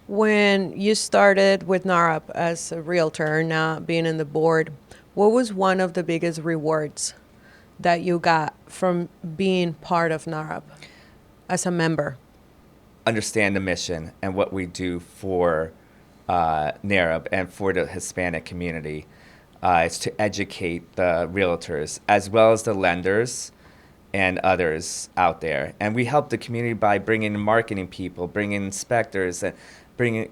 When you started with NAHREP as a realtor, now being in the board, what was one of the biggest rewards that you got from being part of NAHREP as a member? Understand the mission and what we do for NAHREP and for the Hispanic community. Is to educate the realtors as well as the lenders and others out there. And we help the community by bringing in marketing people, bringing inspectors, and bringing,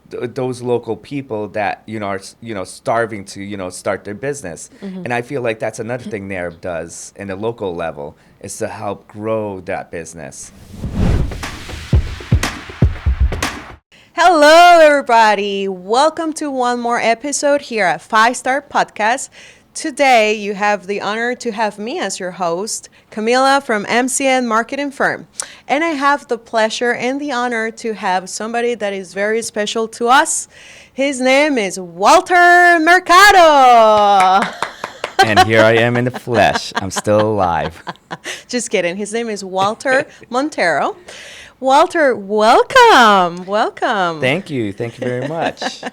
those local people that, are, starving to, start their business. And I feel like that's another thing NAHREP does in the local level is to help grow that business. Hello, everybody. Welcome to one more episode here at Five Star Podcast. Today, you have the honor to have me as your host, Camila from MCN Marketing Firm. And I have the pleasure and the honor to have somebody that is very special to us. His name is Walter Mercado. And here I am in the flesh. I'm still alive. Just kidding. His name is Walter Montero. Walter, welcome. Welcome. Thank you. Thank you very much.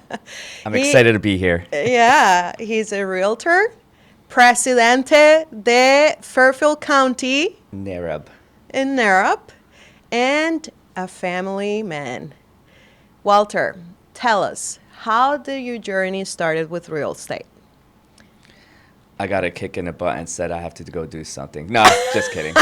I'm excited to be here. Yeah, he's a realtor, presidente de Fairfield County NAHREP. in NAHREP, and a family man. Walter, tell us, how did your journey started with real estate? I got a kick in the butt and said I have to go do something. No, just kidding.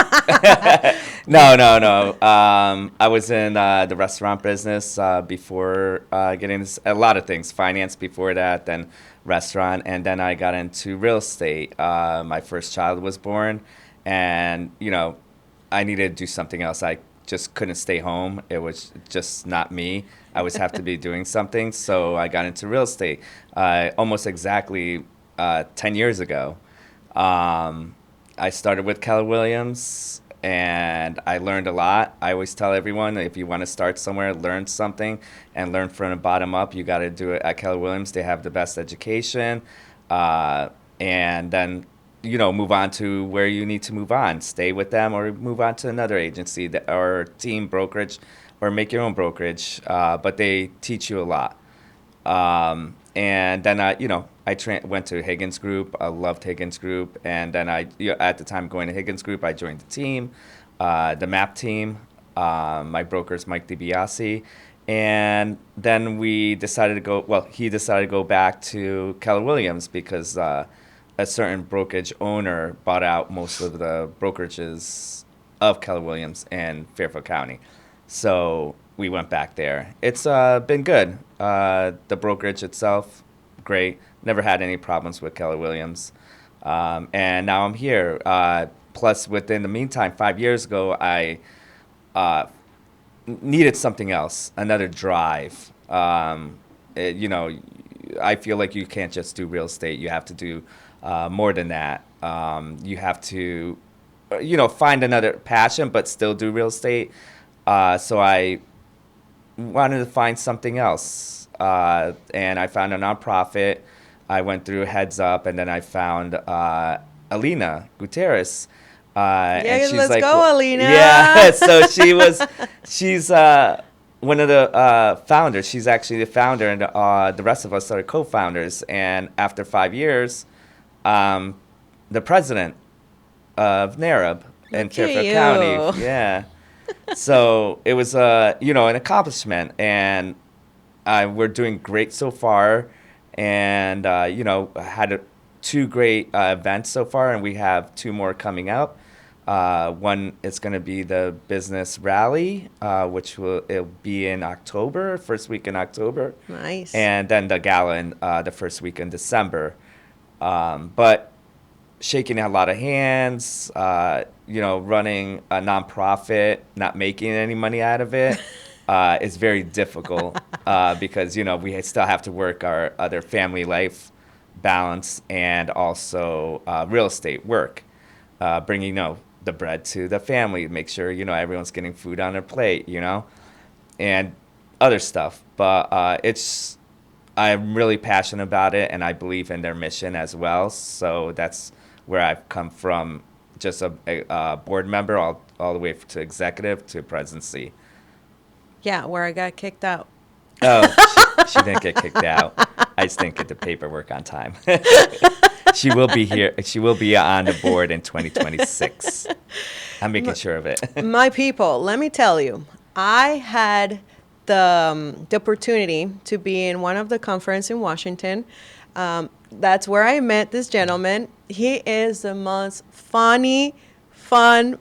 No. I was in the restaurant business before getting this, a lot of things, finance before that, then restaurant, and then I got into real estate. My first child was born, and, I needed to do something else. I just couldn't stay home. It was just not me. I always have to be doing something, so I got into real estate almost exactly 10 years ago. I started with Keller Williams, and I learned a lot. I always tell everyone, if you want to start somewhere, learn something, and learn from the bottom up. You got to do it at Keller Williams. They have the best education, and then move on to where you need to move on. Stay with them, or move on to another agency or team brokerage, or make your own brokerage. But they teach you a lot. And then I went to Higgins Group. I loved Higgins Group, and then at the time going to Higgins Group, I joined the team, the MAP team. My broker's Mike DiBiase, and then we decided to go. Well, he decided to go back to Keller Williams because a certain brokerage owner bought out most of the brokerages of Keller Williams in Fairfield County. So we went back there. It's been good. The brokerage itself, great. Never had any problems with Keller Williams. And now I'm here. Plus, within the meantime, 5 years ago, I needed something else, another drive. I feel like you can't just do real estate. You have to do more than that. You have to, find another passion, but still do real estate. So I wanted to find something else, and I found a nonprofit. I went through Heads Up, and then I found Alina Gutierrez. Yeah, let's go, Alina. Yeah, so she's one of the founders. She's actually the founder, and the rest of us are co-founders. And after 5 years, the president of NAHREP in Fairfield County. Yeah. So it was, an accomplishment, and we're doing great so far, and, had two great events so far, and we have two more coming up. One is going to be the business rally, which it'll be in October, first week in October. Nice. And then the gala in the first week in December. But shaking a lot of hands, running a nonprofit, not making any money out of it, is very difficult because, we still have to work our other family life balance and also real estate work, bringing, the bread to the family, make sure, everyone's getting food on their plate, and other stuff. But I'm really passionate about it, and I believe in their mission as well. So that's where I've come from, just a board member all the way to executive to presidency. Yeah, where I got kicked out. Oh, she didn't get kicked out. I just didn't get the paperwork on time. She will be here. She will be on the board in 2026. I'm making sure of it. My people, let me tell you, I had the opportunity to be in one of the conference in Washington. That's where I met this gentleman. He is the most fun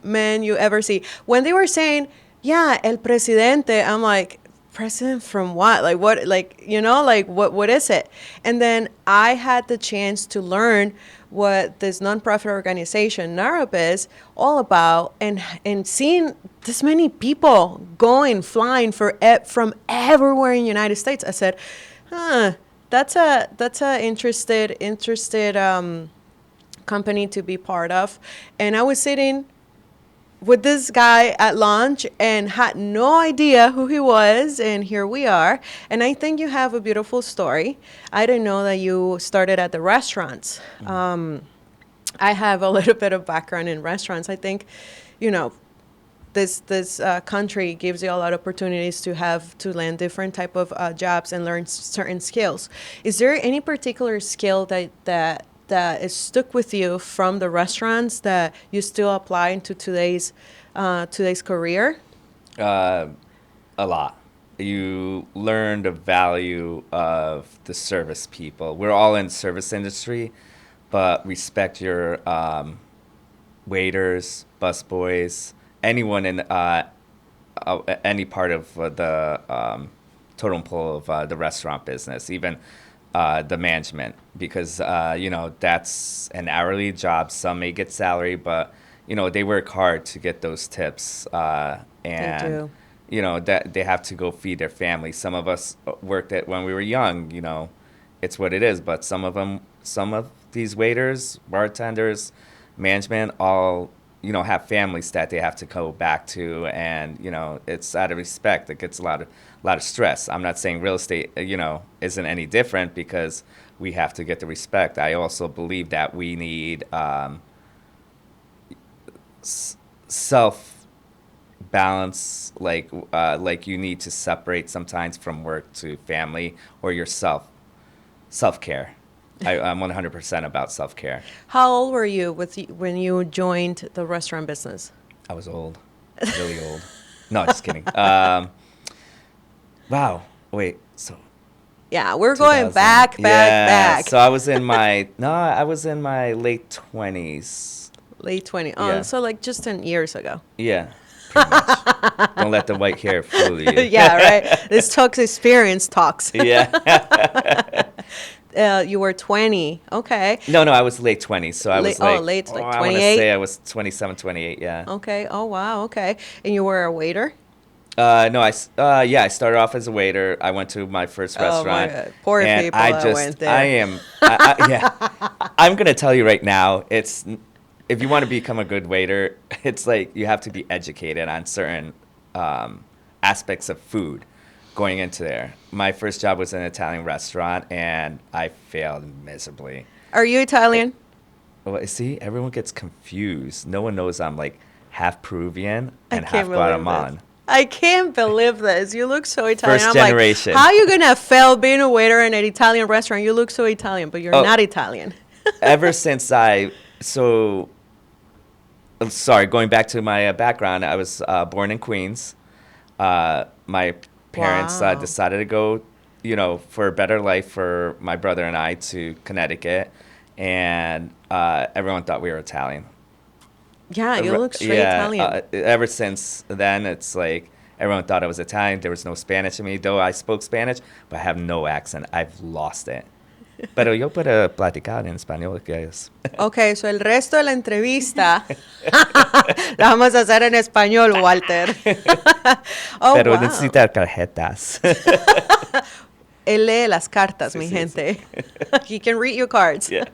man you ever see. When they were saying, yeah, el presidente, I'm like, president from what? Like what? Like, like what is it? And then I had the chance to learn what this nonprofit organization NAHREP is all about, and seeing this many people flying from everywhere in the United States. I said, that's a interested company to be part of. And I was sitting with this guy at lunch and had no idea who he was, and here we are. And I think you have a beautiful story. I didn't know that you started at the restaurants. I have a little bit of background in restaurants. I think, this country gives you a lot of opportunities to land different type of jobs and learn certain skills. Is there any particular skill that is stuck with you from the restaurants that you still apply into today's career? A lot. You learn the value of the service people. We're all in service industry, but respect your waiters, busboys, anyone in any part of the totem pole of the restaurant business, even the management, because that's an hourly job. Some may get salary, but they work hard to get those tips, and They do. that they have to go feed their family. Some of us worked it when we were young. It's what it is. But some of these waiters, bartenders, management, all have families that they have to go back to, and it's out of respect. It gets a lot of stress. I'm not saying real estate isn't any different, because we have to get the respect. I also believe that we need self balance, like you need to separate sometimes from work to family or yourself. Self care. I'm 100% about self care. How old were you when you joined the restaurant business? I was old, really old. No, just kidding. Wow. Wait. So. Yeah, we're going back. So I was in my late 20s. Late 20. Oh, Yeah. so like just 10 years ago. Yeah. Pretty much. Don't let the white hair fool you. Yeah, right. This talks experience talks. Yeah. You were 20. Okay. No, I was late 20s. So I was late, like I want to 28? say I was 27, 28, yeah. Okay. Oh, wow. Okay. And you were a waiter? No, I started off as a waiter. I went to my first restaurant. Oh, my God. Poor and people that went there. I'm going to tell you right now, if you want to become a good waiter, it's like you have to be educated on certain aspects of food going into there. My first job was in an Italian restaurant, and I failed miserably. Are you Italian? Well, see, everyone gets confused. No one knows I'm like half Peruvian and I half can't believe Guatemalan. this. I can't believe this. You look so Italian. First I'm generation. Like, how are you going to fail being a waiter in an Italian restaurant? You look so Italian, but you're not Italian. Ever since going back to my background, I was born in Queens. My parents Wow. decided to go, for a better life for my brother and I to Connecticut, and everyone thought we were Italian. Yeah, you look straight Italian. Ever since then, it's like everyone thought I was Italian. There was no Spanish in me, though I spoke Spanish, but I have no accent. I've lost it. Pero yo puedo platicar en español, guys. Ok, so el resto de la entrevista la vamos a hacer en español, Walter. Oh, Pero wow. necesita tarjetas. Él lee las cartas, mi Sí, gente. He can read your cards. Yeah.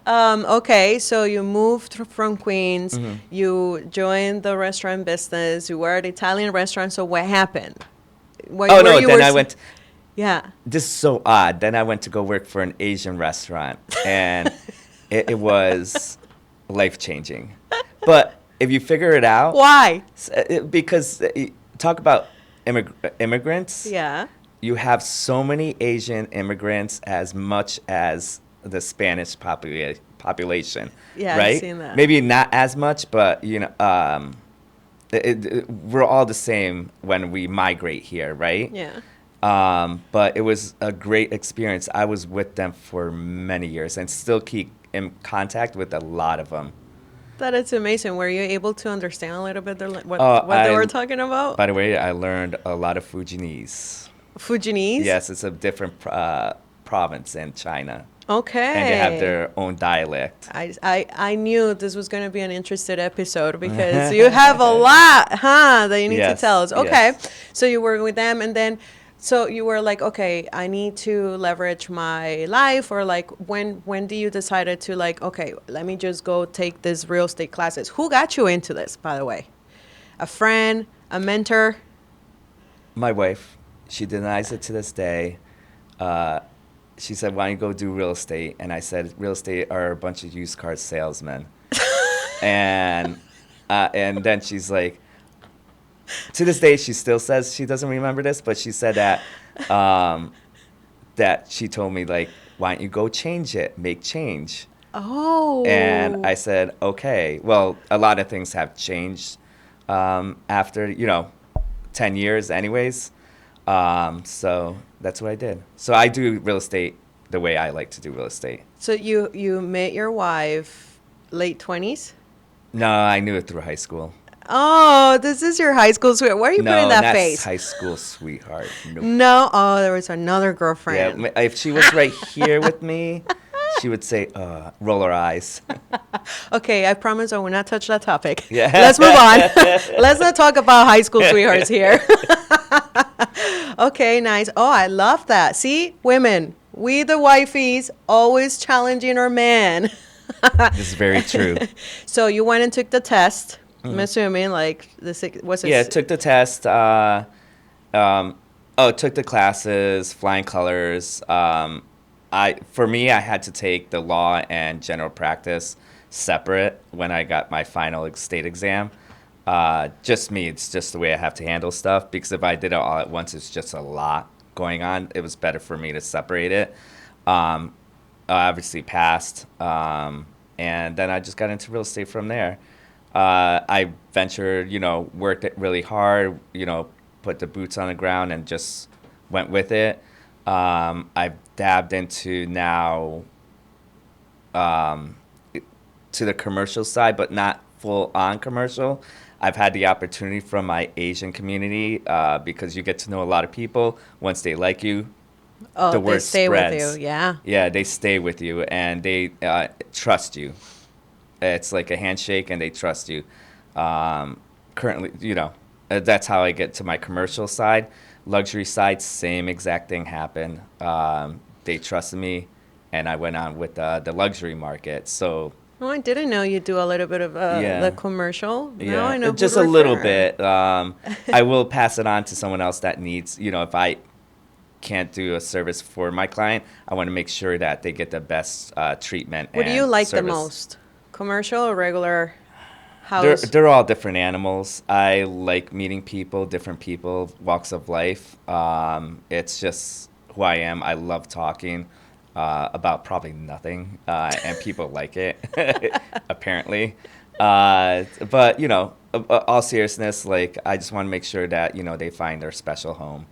Okay, so you moved from Queens. Mm-hmm. You joined the restaurant business. You were at Italian restaurant. So what happened? I went. Yeah. This is so odd. Then I went to go work for an Asian restaurant, and it was life-changing. But if you figure it out, Why? because talk about immigrants, Yeah. you have so many Asian immigrants as much as the Spanish population, Yeah, I've right? seen that. Maybe not as much, but we're all the same when we migrate here, right? Yeah. But it was a great experience. I was with them for many years and still keep in contact with a lot of them. That is amazing. Were you able to understand a little bit Oh, what they were talking about? by the way, I learned a lot of Fujianese. Fujianese? Yes, it's a different province in China, Okay. and they have their own dialect. I knew this was going to be an interesting episode because you have a lot, that you need to Yes, tell us. Okay. yes. So you were with them and then, so you were like, okay, I need to leverage my life, or like when do you decided to like, okay, let me just go take this real estate classes? Who got you into this, by the way? A friend, a mentor? My wife, she denies it to this day. She said, "Why don't you go do real estate?" And I said, "Real estate are a bunch of used car salesmen." and then she's like, to this day, she still says she doesn't remember this, but she said that that she told me like, "Why don't you go change it, make change?" Oh. And I said, "Okay." Well, a lot of things have changed after 10 years, anyways. So that's what I did. So I do real estate the way I like to do real estate. So you met your wife late 20s? No, I knew it through high school. Oh, this is your high school sweetheart. Why are you No, putting that that's face? high school sweetheart. Nope. No. Oh, there was another Yeah, girlfriend. if she was right here with me, she would say, roll her eyes. Okay, I promise I will not touch that topic. Yeah. Let's move on. Let's not talk about high school sweethearts here. Okay, nice. Oh, I love that. See, women, we the wifeys, always challenging our man. This is very true. So you went and took the test. I'm assuming like was it? Yeah, took the test. Took the classes, flying colors. For me, I had to take the law and general practice separate when I got my final state exam. Just me, it's just the way I have to handle stuff, because if I did it all at once, it's just a lot going on. It was better for me to separate it. I obviously passed, and then I just got into real estate from there. I ventured, worked it really hard, put the boots on the ground and just went with it. I've dabbed into now to the commercial side, but not full on commercial. I've had the opportunity from my Asian community because you get to know a lot of people. Once they like you, Oh, the they word stay spreads. with you. Yeah. Yeah, they stay with you and they trust you. It's like a handshake and they trust you. Currently, that's how I get to my commercial side. Luxury side, same exact thing happened. They trusted me and I went on with the luxury market. So Oh, I didn't know you do a little bit of Yeah. the commercial. Now yeah, I know just who a to little refer. bit. I will pass it on to someone else that needs, if I can't do a service for my client, I want to make sure that they get the best treatment. What do you and like the service. most? Commercial or regular house? They're all different animals. I like meeting people, different people, walks of life. It's just who I am. I love talking about probably nothing, and people like it, apparently. But all seriousness, like I just want to make sure that they find their special home,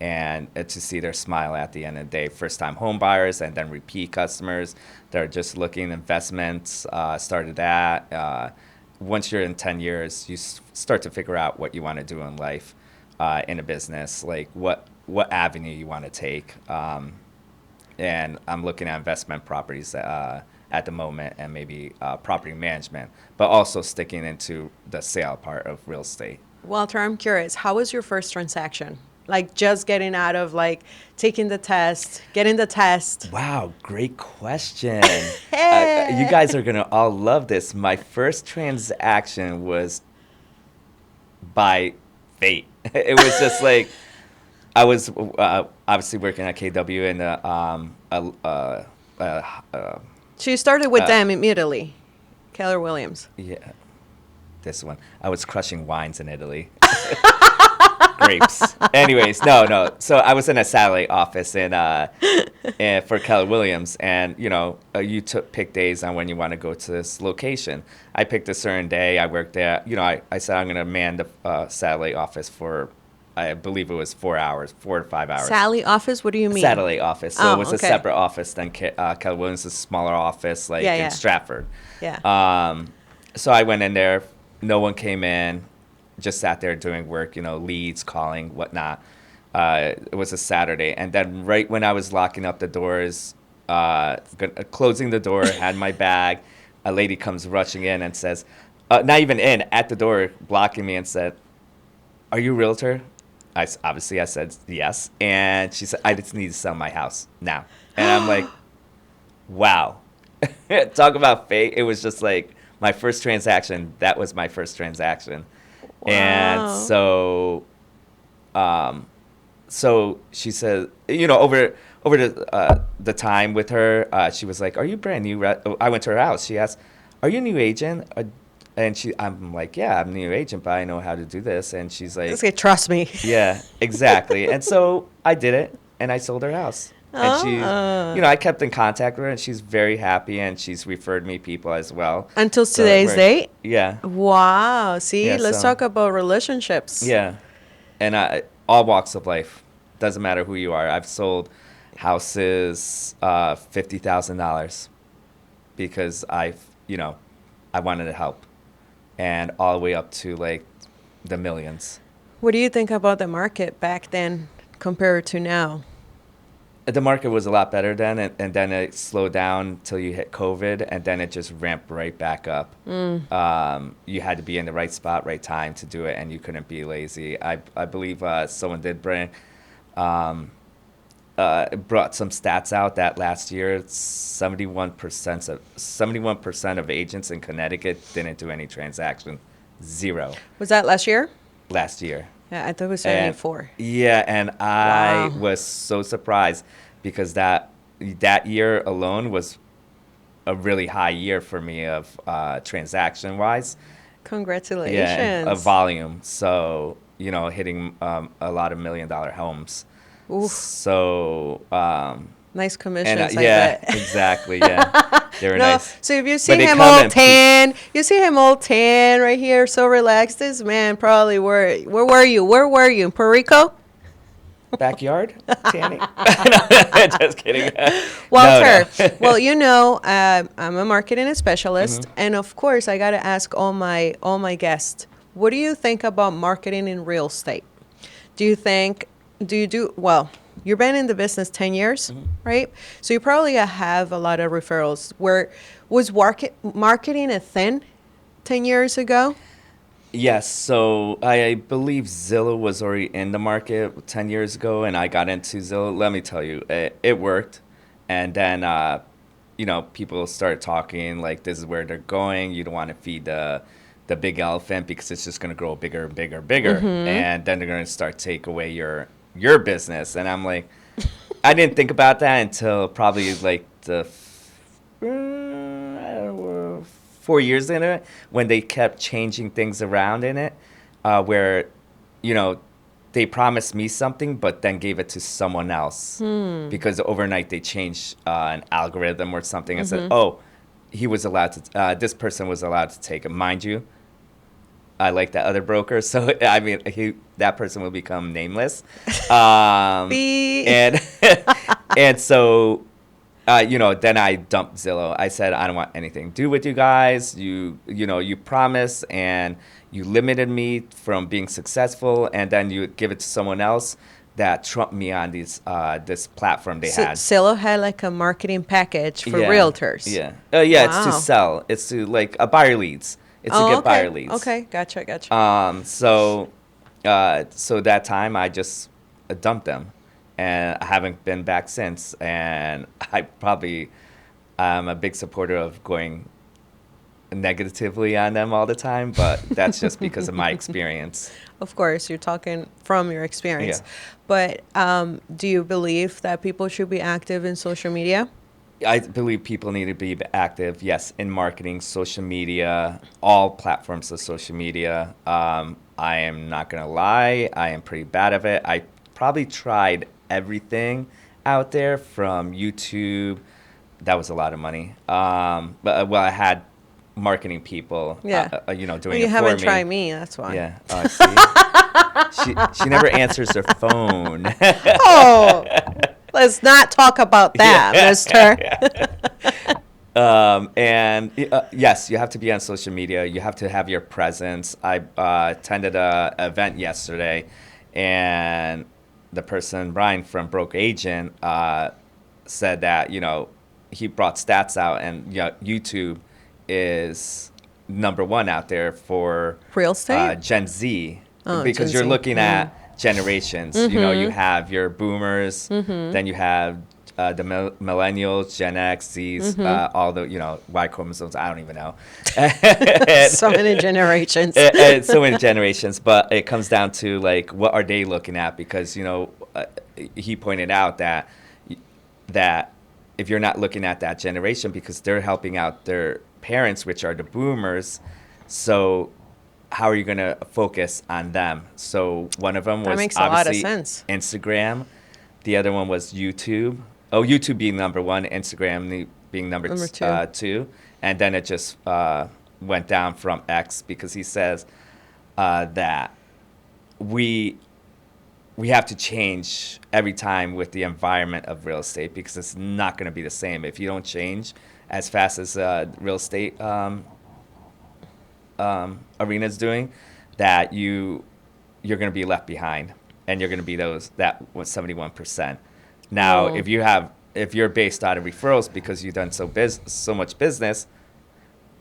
and to see their smile at the end of the day. First-time home buyers, and then repeat customers. They're just looking investments. Started that. Once you're in 10 years, you start to figure out what you want to do in life, in a business, like what avenue you want to take. And I'm looking at investment properties at the moment, and maybe property management, but also sticking into the sale part of real estate. Walter, I'm curious. How was your first transaction? Like just getting out of like taking the test, getting the test. Wow, great question. You guys are going to all love this. My first transaction was by fate. It was just like, I was obviously working at KW and So you started with them immediately, Keller Williams. yeah, this one. I was crushing wines in Italy. grapes. Anyways, no. So I was in a satellite office for Keller Williams, and you pick days on when you want to go to this location. I picked a certain day. I worked there. I said I'm going to man the satellite office for, I believe it was 4 hours, 4 to 5 hours. Sally office? What do you mean? Satellite office. So it was okay. a separate office than Keller Williams, a smaller office in Stratford. Yeah. So I went in there. No one came in. Just sat there doing work, leads, calling, whatnot. It was a Saturday. And then right when I was locking up the doors, closing the door, had my bag, a lady comes rushing in and says, not even in, at the door, blocking me, and said, "Are you a realtor?" Obviously, I said yes. And she said, "I just need to sell my house now." And I'm like, wow. Talk about fate. It was just like my first transaction. That was my first transaction. Wow. And so she said, over the time with her, she was like, "Are you brand new?" I went to her house. She asked, "Are you a new agent?" And I'm like, "Yeah, I'm a new agent, but I know how to do this." And she's like, "Trust me." Yeah, exactly. And so I did it, and I sold her house. And she, I kept in contact with her, and she's very happy, and she's referred me people as well. Until today's date? Yeah. Wow. See, let's talk about relationships. Yeah. And all walks of life. Doesn't matter who you are. I've sold houses $50,000 because I wanted to help. And all the way up to like the millions. What do you think about the market back then compared to now? The market was a lot better then, and then it slowed down until you hit COVID, and then it just ramped right back up. You had to be in the right spot, right time to do it, and you couldn't be lazy. I believe someone did brought some stats out that last year 71% of agents in Connecticut didn't do any transaction. 0. Was that last year? Last year. Yeah, I thought it was 74. And I was so surprised because that year alone was a really high year for me of transaction-wise. Congratulations. Yeah, a volume. So, hitting a lot of $1 million homes. Oof. So, nice commissions, I bet. Exactly, yeah. They were nice. So if you see him all tan, right here, so relaxed, this man probably where were you? Where were you? In Puerto Rico? Backyard tanning? Just kidding. Walter, well, I'm a marketing specialist, and of course, I got to ask all my guests, what do you think about marketing in real estate? You've been in the business 10 years, right? So you probably have a lot of referrals. Was marketing a thing 10 years ago? Yes. So I believe Zillow was already in the market 10 years ago, and I got into Zillow. Let me tell you, it worked. And then, people started talking like this is where they're going. You don't want to feed the big elephant because it's just going to grow bigger and bigger and bigger. And then they're going to start take away your business. And I'm like, I didn't think about that until probably like the 4 years into it, when they kept changing things around in it, where they promised me something but then gave it to someone else because overnight they changed an algorithm or something and said, oh, he was allowed to this person was allowed to take it. Mind you, I like that other broker, so I mean, that person will become nameless. And so, then I dumped Zillow. I said, I don't want anything to do with you guys. You promised and you limited me from being successful, and then you give it to someone else that trumped me on this platform they had. Zillow had like a marketing package for realtors. Yeah. Wow. It's to sell. It's to like buyer leads. It's to get buyer leads. Okay, gotcha. So that time I just dumped them, and I haven't been back since. And I'm a big supporter of going negatively on them all the time, but that's just because of my experience. Of course, you're talking from your experience. Yeah. But do you believe that people should be active in social media? I believe people need to be active, yes, in marketing, social media, all platforms of social media. I am not going to lie, I am pretty bad at it. I probably tried everything out there from YouTube. That was a lot of money. Well, I had marketing people, Yeah. Well, doing you it for haven't me. tried me, that's why. Yeah. Oh, I see. She never answers her phone. Oh, let's not talk about that, mister. And yes, you have to be on social media. You have to have your presence. I attended a event yesterday, and the person, Brian from Broke Agent, said that he brought stats out, and YouTube is number one out there for Real estate? Gen Z, Oh, because Gen you're Z. looking at generations. You have your boomers, then you have the millennials, Gen X, Zs, all the Y chromosomes. I don't even know. So many generations. And so many generations, but it comes down to like what are they looking at? Because he pointed out that if you're not looking at that generation, because they're helping out their parents, which are the boomers, so how are you going to focus on them? So one of them was makes a lot of obviously sense. Instagram. The other one was YouTube. Oh, YouTube being number one, Instagram being number two. two. And then it just went down from X, because he says that we have to change every time with the environment of real estate, because it's not going to be the same if you don't change as fast as real estate arena is doing. That you're going to be left behind, and you're going to be that was 71%. Now, Oh. if you're based out of referrals because you've done so much business,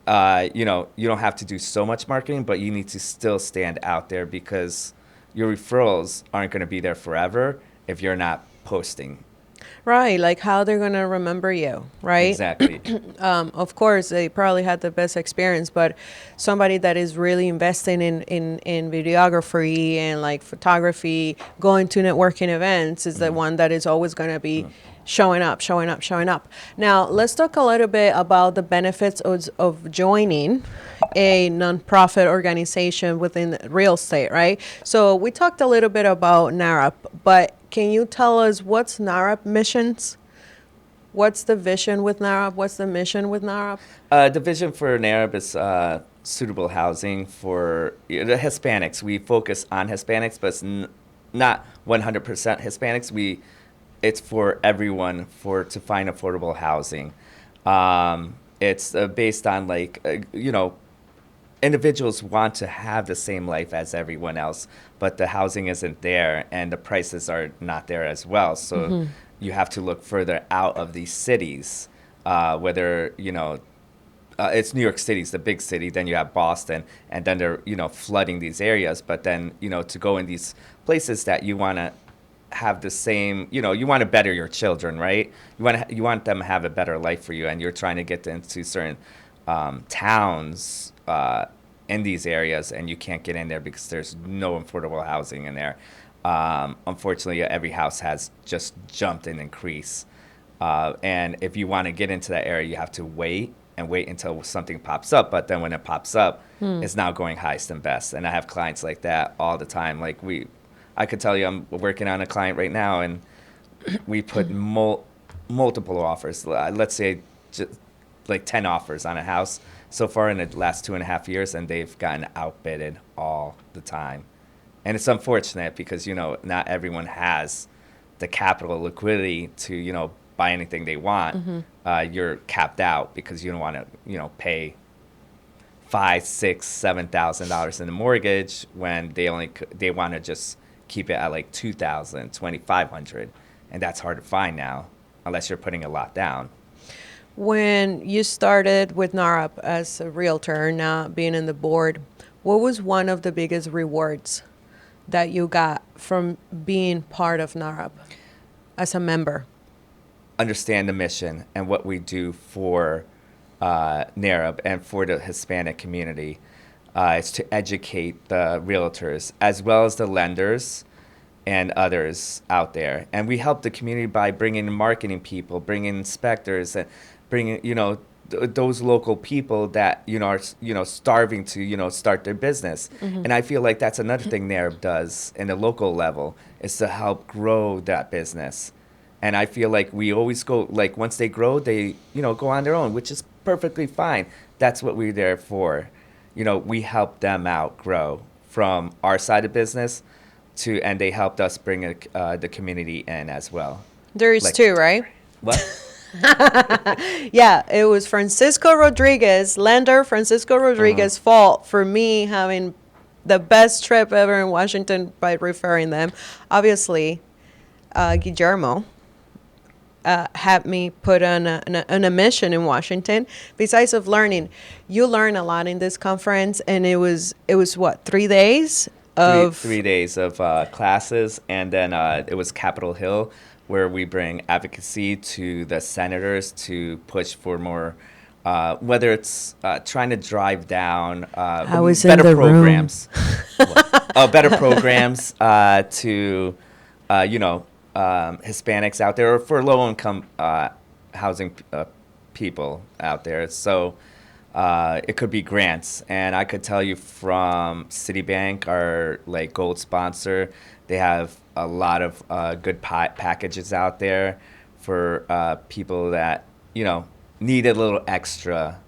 you don't have to do so much marketing, but you need to still stand out there, because your referrals aren't going to be there forever if you're not posting. Right, like how they're going to remember you, right? Exactly. Of course, they probably had the best experience, but somebody that is really investing in videography and like photography, going to networking events is the one that is always going to be showing up. Now, let's talk a little bit about the benefits of joining a nonprofit organization within real estate, right? So we talked a little bit about NAHREP, but can you tell us what's NAHREP missions? What's the vision with NAHREP? What's the mission with NAHREP? The vision for NAHREP is suitable housing for the Hispanics. We focus on Hispanics, but it's not 100% Hispanics. It's for everyone to find affordable housing. It's based on individuals want to have the same life as everyone else, but the housing isn't there and the prices are not there as well. So you have to look further out of these cities, whether, it's New York City's the big city, then you have Boston, and then they're, flooding these areas. But then, to go in these places that you want to have the same, you want to better your children, right? You want them to have a better life for you, and you're trying to get into certain towns in these areas, and you can't get in there because there's no affordable housing in there. Unfortunately, every house has just jumped in increase. And if you want to get into that area, you have to wait until something pops up. But then when it pops up, it's now going highest and best. And I have clients like that all the time. I could tell you I'm working on a client right now, and we put multiple offers. Let's say just like 10 offers on a house so far in the last 2.5 years, and they've gotten outbidded all the time. And it's unfortunate because, not everyone has the capital liquidity to, buy anything they want. You're capped out because you don't want to, pay $5,000, $6,000, $7,000 in the mortgage when they want to just keep it at like $2,000, $2,500, and that's hard to find now unless you're putting a lot down. When you started with NAHREP as a realtor, now being in the board, what was one of the biggest rewards that you got from being part of NAHREP as a member? Understand the mission and what we do for NAHREP and for the Hispanic community. It's to educate the realtors as well as the lenders and others out there. And we help the community by bringing marketing people, bringing inspectors, and bringing, those local people that, are, starving to, start their business. And I feel like that's another thing NAHREP does in the local level, is to help grow that business. And I feel like we always go, like, once they grow, they, go on their own, which is perfectly fine. That's what we're there for. We help them out grow from our side of business and they helped us bring the community in as well. There is Like- two, right? What? Yeah, it was Francisco Rodriguez, lender Francisco Rodriguez' fault for me having the best trip ever in Washington by referring them. Obviously, Guillermo had me put on a mission in Washington. Besides of learning, you learn a lot in this conference, and it was what, 3 days of 3 days of classes, and then it was Capitol Hill, where we bring advocacy to the senators to push for more, whether it's trying to drive down I was in better the programs, better programs to, Hispanics out there, or for low-income housing people out there. So it could be grants, and I could tell you from Citibank, our like gold sponsor, they have a lot of good packages out there for people that need a little extra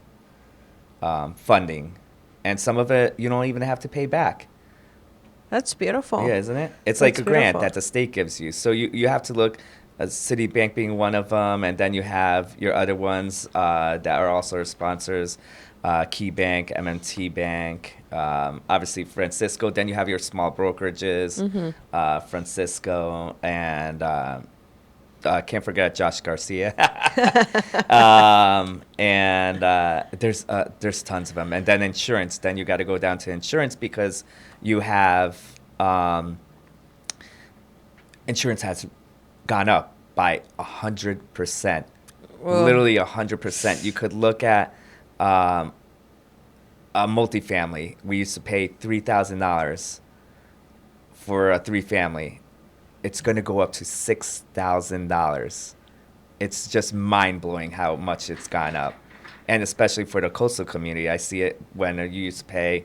funding, and some of it you don't even have to pay back. That's beautiful. Yeah, isn't it? It's That's like a grant beautiful. that the state gives you. So you have to look, Citibank being one of them, and then you have your other ones that are also sponsors, Key Bank, MMT Bank, obviously Francisco. Then you have your small brokerages, Francisco, and can't forget Josh Garcia. And there's tons of them. And then insurance. Then you got to go down to insurance because you have insurance has gone up by 100%. Whoa. Literally 100%. You could look at a multifamily. We used to pay $3,000 for a 3-family. It's going to go up to $6,000. It's just mind-blowing how much it's gone up. And especially for the coastal community, I see it when you used to pay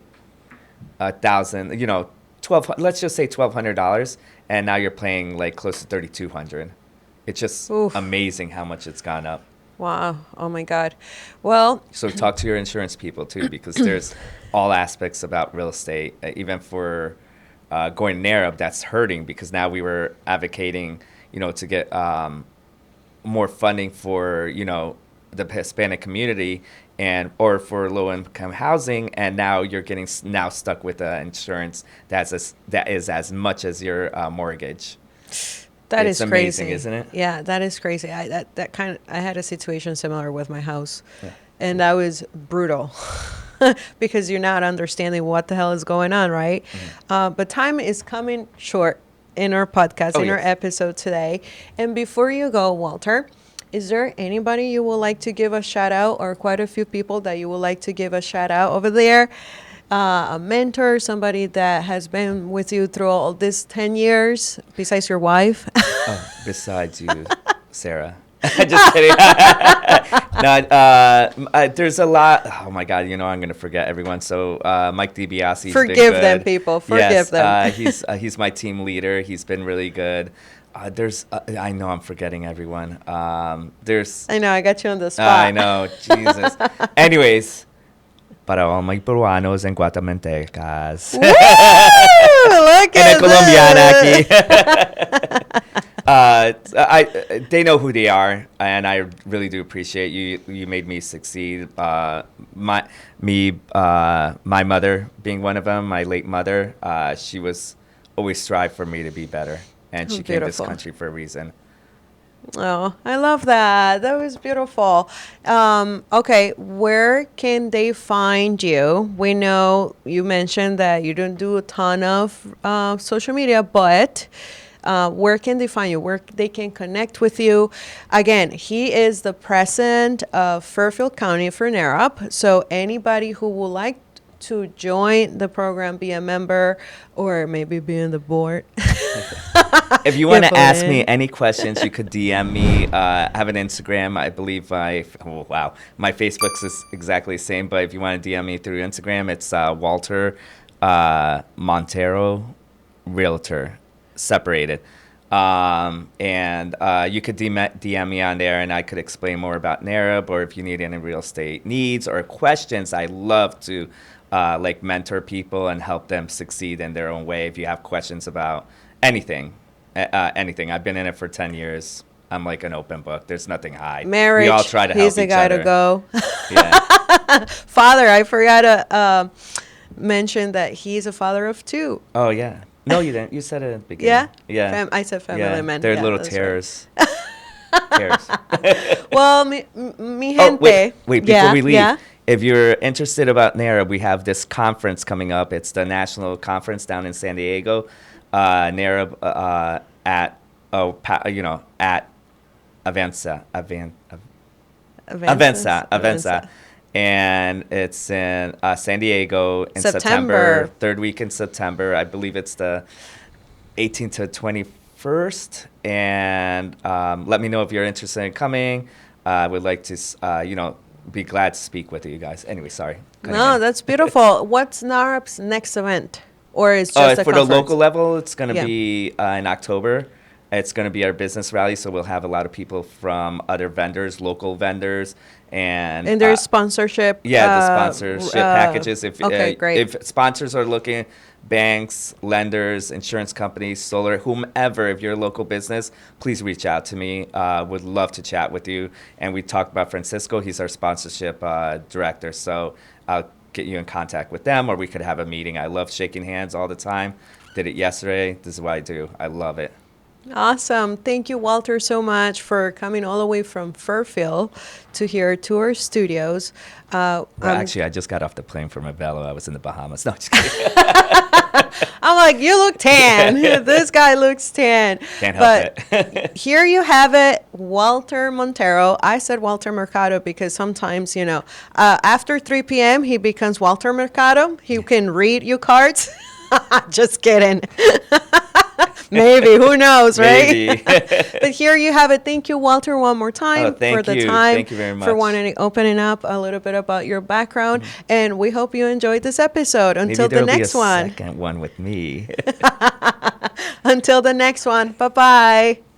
$1,000, let's just say $1,200, and now you're paying like close to $3,200. It's just Oof. amazing how much it's gone up. Wow. Oh my God. Well, So talk to your insurance people too, because there's all aspects about real estate, even for going to NAHREP, that's hurting, because now we were advocating, to get more funding for, the Hispanic community or for low-income housing, and now you're getting stuck with insurance that is as much as your mortgage. that It's is amazing, crazy, isn't it? Yeah, that is crazy. I had a situation similar with my house, Yeah. and that was brutal because you're not understanding what the hell is going on, right? But time is coming short in our podcast, in our yes. episode today. And before you go, Walter, is there anybody you would like to give a shout out, or quite a few people that you would like to give a shout out over there? A mentor, somebody that has been with you through all this 10 years, besides your wife? Besides you, Sarah. Just kidding. No, there's a lot. Oh my God, I'm gonna forget everyone. So Mike DiBiase's Forgive been good. them, people. Forgive Yes, them. he's my team leader. He's been really good. I know I'm forgetting everyone. There's. I know, I got you on the spot. I know, Jesus. Anyways, para all my peruanos and guatemaltecas. Woo! Look And at a colombiana that. aquí. They know who they are, and I really do appreciate you. You made me succeed. My mother being one of them, my late mother. She was always strive for me to be better, and she came to this Beautiful. country for a reason. Oh, I love that. That was beautiful. Okay, where can they find you? We know you mentioned that you don't do a ton of social media, but where can they find you? Where they can connect with you? Again, he is the president of Fairfield County for NAHREP. So anybody who would like to join the program, be a member, or maybe be on the board. If you want Get to ask voted me in. any questions, you could DM me. I have an Instagram. I believe my Facebook's is exactly the same. But if you want to DM me through Instagram, it's Walter Montero Realtor, separated. And you could DM me on there, and I could explain more about NAHREP, or if you need any real estate needs or questions. I love to like mentor people and help them succeed in their own way. If you have questions about anything, anything. I've been in it for 10 years. I'm like an open book. There's nothing high. Marriage. We all try to help He's the each guy other. to go. Yeah. Father, I forgot to mention that he's a father of two. Oh, yeah. No, you didn't. You said it at the beginning. Yeah? Yeah. I said family Yeah. man. They're Yeah, little that's right. terrors. Terrors. Well, mi Oh, gente. wait, before we leave, if you're interested about NAHREP, we have this conference coming up. It's the national conference down in San Diego. NAHREP at Avenza. And it's in San Diego in September, third week in September. I believe it's the 18th to 21st. And let me know if you're interested in coming. I would like to, be glad to speak with you guys. Anyway, sorry. No, that's beautiful. What's NAHREP's next event? Or it's just a For conference? the local level, it's going to Yeah. be in October. It's going to be our business rally, so we'll have a lot of people from other vendors, local vendors, and there's sponsorship. Yeah, the sponsorship packages. Okay, great. If sponsors are looking, banks, lenders, insurance companies, solar, whomever, if you're a local business, please reach out to me. Would love to chat with you. And we talked about Francisco. He's our sponsorship director. So I'll get you in contact with them, or we could have a meeting. I love shaking hands all the time. Did it yesterday. This is what I do. I love it. Awesome. Thank you, Walter, so much for coming all the way from Fairfield to here to our studios. Well, actually, I just got off the plane from Ravello. I was in the Bahamas. No, just kidding. I'm like, you look tan. This guy looks tan. Can't help it. Here you have it, Walter Montero. I said Walter Mercado because sometimes, after 3 p.m., he becomes Walter Mercado. He can read you cards. Just kidding. Maybe, who knows, right? Maybe. But here you have it. Thank you, Walter, one more time thank for the you. time. Thank you very much. For opening up a little bit about your background. And we hope you enjoyed this episode. Until Maybe the there'll next be a one. second one with me. Until the next one. Bye-bye.